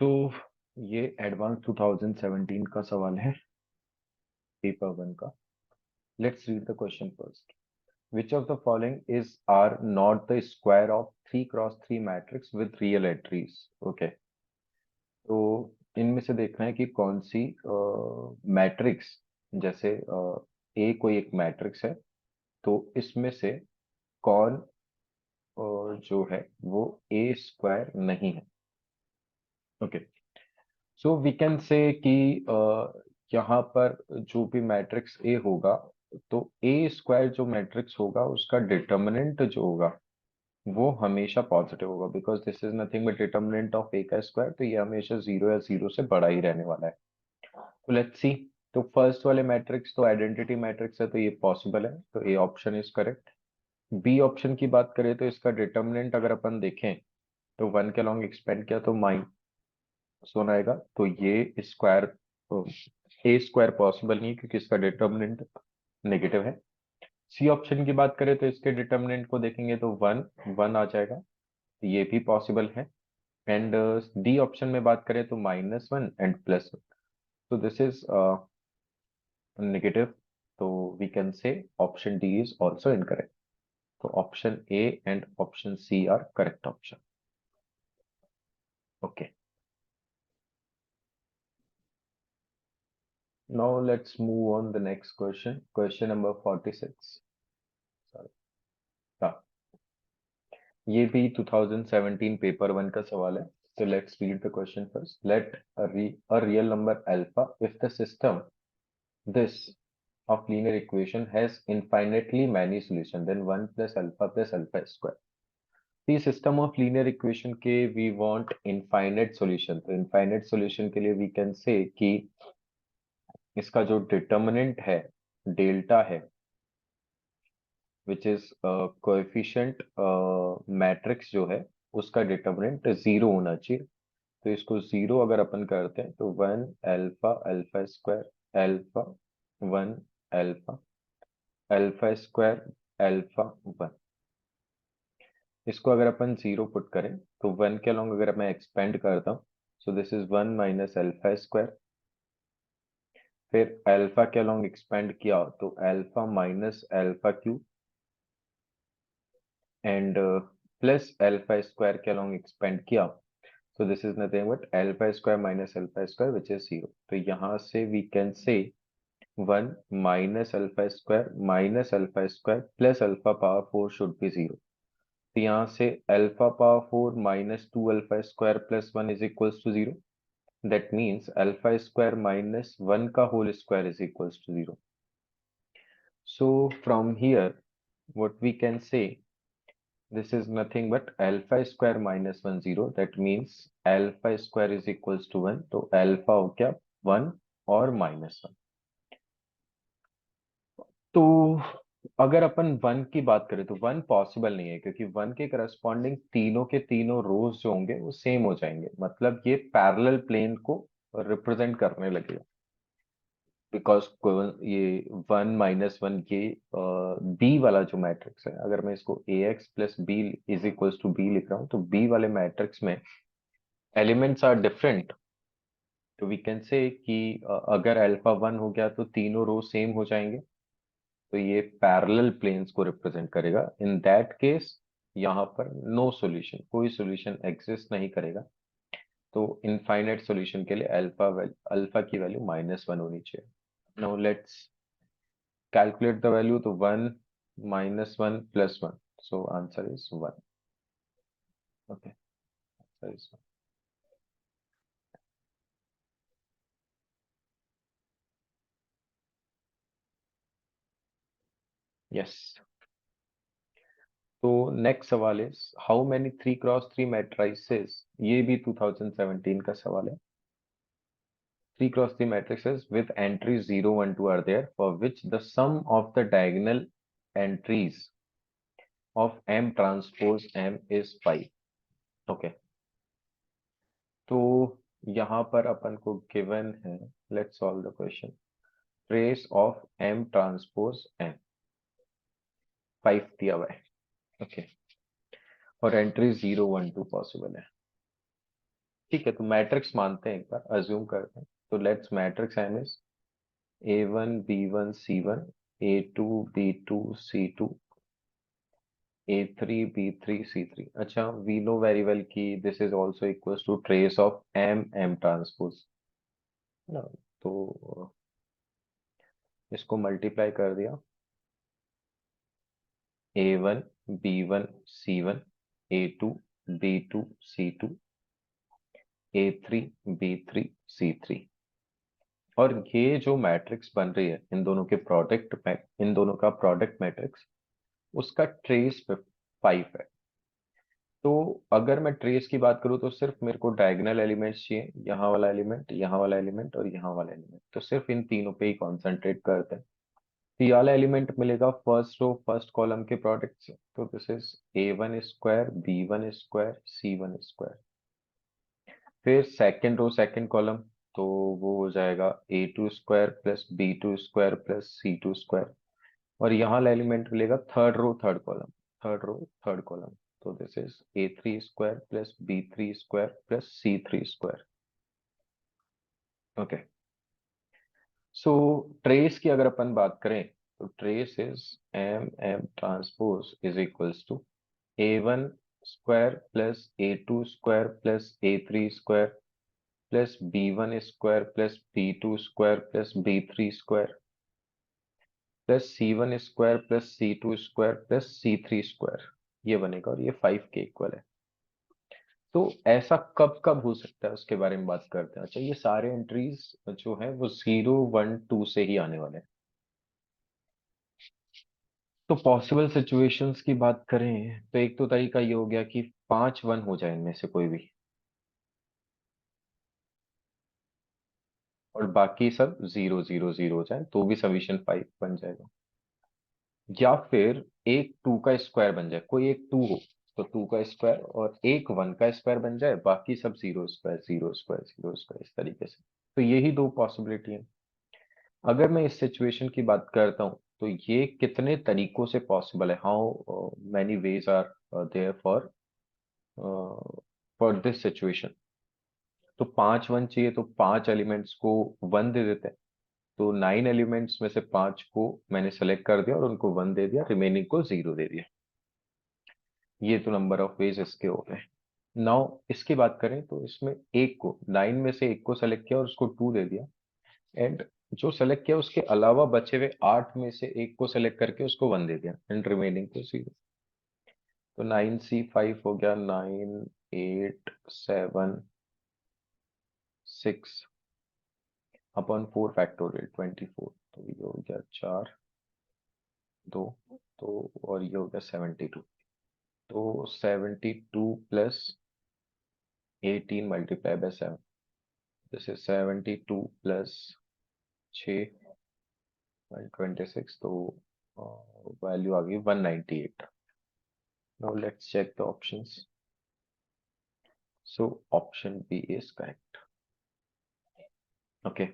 तो ये एडवांस 2017 का सवाल है, पेपर 1 का। Let's read the question first. Which of the following is are not the square of 3 cross 3 matrix with real entries? Okay, तो इनमें से देखना है कि कौन सी मैट्रिक्स, जैसे ए कोई एक मैट्रिक्स है, तो इसमें से कौन जो है वो ए स्क्वायर नहीं है। Okay, so we can say कि यहाँ पर जो भी मैट्रिक्स ए होगा, तो ए स्क्वायर जो मैट्रिक्स होगा उसका डिटर्मिनेंट जो होगा वो हमेशा पॉजिटिव होगा, because this is nothing but determinant of A का स्क्वायर, तो ये हमेशा जीरो या जीरो से बड़ा ही रहने वाला है। तो लेट्स सी। तो फर्स्ट वाले मैट्रिक्स तो आइडेंटिटी मैट्रिक्स है, तो ये पॉसिबल है, तो A option is correct. B option की बात करें तो इसका डिटर्मिनेंट अगर अपन देखें तो 1 के लॉन्ग एक्सपेंड किया तो -1 आएगा, तो ये स्क्वायर ए स्क्वायर पॉसिबल नहीं है क्योंकि इसका डिटर्मिनेंट नेगेटिव है। सी ऑप्शन की बात करें तो इसके डिटर्मिनेंट को देखेंगे तो 1 आ जाएगा, ये भी पॉसिबल है। एंड डी ऑप्शन में बात करें तो -1 एंड +1, तो दिस इज नेगेटिव, तो we can say option D is also incorrect. तो option A and option C are correct option. Okay, now let's move on the next question, question number 46। Sorry, हाँ, ये भी 2017 paper 1 का सवाल है। So let's read the question first. Let a real number alpha if the system this of linear equation has infinitely many solution, then 1 plus alpha square. The system of linear equation के we want infinite solution, तो infinite solution के लिए we can say कि इसका जो determinant है delta है, which is coefficient matrix जो है उसका डिटर्मिनेंट जीरो होना चाहिए। तो इसको जीरो अगर अपन करते हैं तो 1 alpha alpha square alpha 1 alpha alpha square alpha 1, इसको अगर अपन जीरो पुट करें तो 1 के अलॉन्ग अगर मैं एक्सपेंड करता हूँ, so this is 1 minus alpha square. फिर अल्फा के अलॉन्ग एक्सपेंड किया तो alpha minus alpha cube, and plus alpha square के अलॉन्ग एक्सपेंड किया, so this is nothing but alpha square minus alpha square which is 0। तो यहाँ से we can say 1 minus alpha square plus alpha power 4 should be 0। तो यहाँ से alpha power 4 minus 2 alpha square plus 1 is equals to 0। That means alpha square minus 1 का whole square is equals to 0। So from here what we can say, this is nothing but alpha square minus 1 0, that means alpha square is equals to 1। तो alpha हो गया 1 और -1। तो अगर अपन 1 की बात करें तो 1 पॉसिबल नहीं है, क्योंकि 1 के करस्पॉन्डिंग तीनों के तीनों रोज जो होंगे वो सेम हो जाएंगे, मतलब ये पैरेलल प्लेन को रिप्रेजेंट करने लगेगा। बिकॉज ये 1 - 1 ये बी वाला जो मैट्रिक्स है, अगर मैं इसको A X plus B is equals to B लिख रहा हूँ, तो बी वाले मैट्रिक्स में एलिमेंट्स आर डिफरेंट। तो वी कैन से कि अगर अल्फा 1 हो गया तो तीनों रो सेम हो जाएंगे, तो ये पैरेलल प्लेन्स को रिप्रेजेंट करेगा। इन दैट केस यहाँ पर नो सॉल्यूशन, कोई सॉल्यूशन एग्जिस्ट नहीं करेगा। तो इनफाइनाइट सॉल्यूशन के लिए अल्फा की वैल्यू -1 होनी चाहिए। Now let's calculate the value, तो 1 -1 +1, so answer is 1। Okay, answer is 1। Yes। तो नेक्स्ट सवाल इज हाउ मेनी 3 × 3 मैट्रिसेस, ये भी 2017 का सवाल है। 3 × 3 matrices with entries 0 1 2 are there for which the sum of the diagonal entries of M transpose M is 5। Okay, तो यहाँ पर अपन को गिवन है, let's solve the question. Trace of M transpose M 5 दिया हुआ है। ओके, और एंट्री 0 1 2 पॉसिबल है। ठीक है, तो मैट्रिक्स मानते हैं, एक बार अज्यूम करते हैं। तो let's matrix M is A1 B1 C1 A2 B2 C2 A3 B3 C3। अच्छा, वी नो वेरी वेल कि this is also equals to trace of M M transpose ना। तो इसको मल्टीप्लाई कर दिया, A1 B1 C1 A2 B2 C2 A3 B3 C3। और ये जो मैट्रिक्स बन रही है इन दोनों के प्रोडक्ट में, इन दोनों का प्रोडक्ट मैट्रिक्स, उसका ट्रेस 5 है। तो अगर मैं ट्रेस की बात करूं तो सिर्फ मेरे को डायगोनल एलिमेंट्स चाहिए, यहाँ वाला एलिमेंट, यहाँ वाला एलिमेंट और यहाँ वाला एलिमेंट। तो सिर्फ इन तीनों पे ही कॉन्सेंट्रेट करते हैं। तो ये वाला एलिमेंट मिलेगा फर्स्ट रो फर्स्ट कॉलम के प्रोडक्ट से। तो this is A1 square B1 square C1 square. फिर सेकंड रो सेकंड कॉलम, तो वो हो जाएगा A2 square plus B2 square plus C2 square. और यहाँ वाला एलिमेंट मिलेगा third row third column, third row third column. तो this is A3 square plus B3 square plus C3 square. Okay, so trace की अगर अपन बात करें तो trace is M transpose is equals to A1 square plus A2 square plus A3 square plus B1 square plus B2 square plus B3 square plus C1 square plus C2 square plus C3 square. ये बनेगा और ये 5 के equal है। तो ऐसा कब कब हो सकता है उसके बारे में बात करते हैं। अच्छा, ये सारे एंट्रीज जो है वो 0 1 2 से ही आने वाले हैं। तो पॉसिबल सिचुएशंस की बात करें तो एक तो तरीका ये हो गया कि 5 1 हो जाए इनमें से कोई भी, और बाकी सब 0 0 0 हो जाए तो भी समीशन 5 बन जाएगा। या फिर एक 2 का स्क्वायर बन जाए, कोई एक 2 हो तो 2 का स्क्वायर, और एक 1 का स्क्वायर बन जाए, बाकी सब 0 स्क्वायर 0 स्क्वायर 0 स्क्वायर, इस तरीके से। तो यही दो पॉसिबिलिटी है। अगर मैं इस सिचुएशन की बात करता हूँ तो ये कितने तरीकों से पॉसिबल है, how many ways are there for this situation. तो 5 1 चाहिए तो 5 एलिमेंट्स को 1 दे देते हैं। तो 9 एलिमेंट्स में से 5 को मैंने सेलेक्ट कर दिया और उनको 1 दे दिया, रिमेनिंग को 0 दे दिया। ये तो नंबर ऑफ वेज इसके हो गए। नाउ इसकी बात करें तो इसमें एक को 9 में से एक को सेलेक्ट किया और उसको 2 दे दिया, एंड जो सेलेक्ट किया उसके अलावा बचे हुए 8 में से एक को सेलेक्ट करके उसको 1 दे दिया, एंड रिमेनिंग को 0। तो 9C5 हो गया, 9 8 7 6 अपॉन 4 फैक्टोरियल 24। तो ये हो गया 4 2, तो और ये हो गया 72। तो 72 प्लस 18 मल्टीप्लाई बाय 7, जैसे 72 प्लस 6 126, तो वैल्यू आ गई 198। Now let's check the options. So option B is correct. Okay,